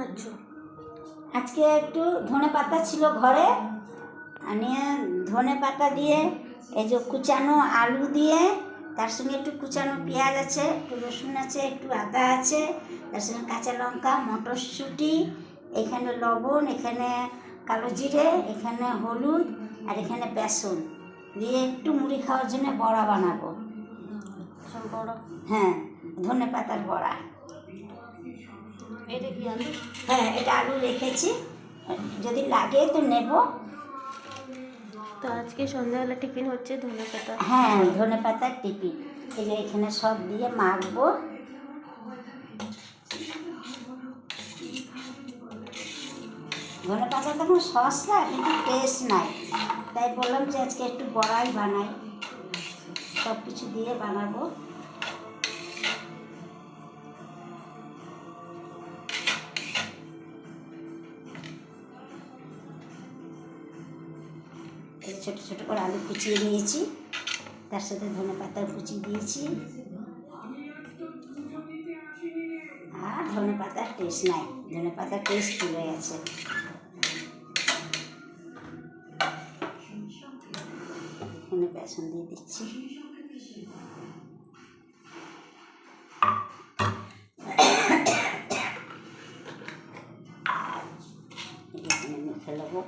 বানাচ্ছো? আজকে একটু ধনে পাতা ছিল ঘরে, নিয়ে ধনে পাতা দিয়ে এই যে কুচানো আলু দিয়ে, তার সঙ্গে একটু কুচানো পেঁয়াজ আছে, একটু রসুন আছে, একটু আদা আছে, তার সঙ্গে কাঁচা লঙ্কা, মটরশুঁটি, এখানে লবণ, এখানে কালো জিরে, এখানে হলুদ, আর এখানে বেসন দিয়ে একটু মুড়ি খাওয়ার জন্য বড়া বানাবো। বড়া? হ্যাঁ, ধনে পাতার বড়া। এটা কি আলু? হ্যাঁ, এটা আলু রেখেছি, যদি লাগে তো নেব। তো আজকে সন্ধ্যাবেলা টিফিন হচ্ছে ধনে পাতা? হ্যাঁ, ধনে পাতার টিফিন। এই যে এখানে সব দিয়ে মাখবো। ধনে পাতা তখন সস্তা, কিন্তু টেস্ট নাই, তাই বললাম যে আজকে একটু বড়াই বানাই, সব কিছু দিয়ে বানাবো। ছোটো ছোটো করে আলু কুচিয়ে নিয়েছি, তার সাথে ধনে পাতা কুচি দিয়েছি, আর ধনে পাতার টেস্ট নাই, ধনে পাতার টেস্ট চলে গেছে। এখানে বেসন দিয়ে দিচ্ছি। এখানে মেখে নেবো।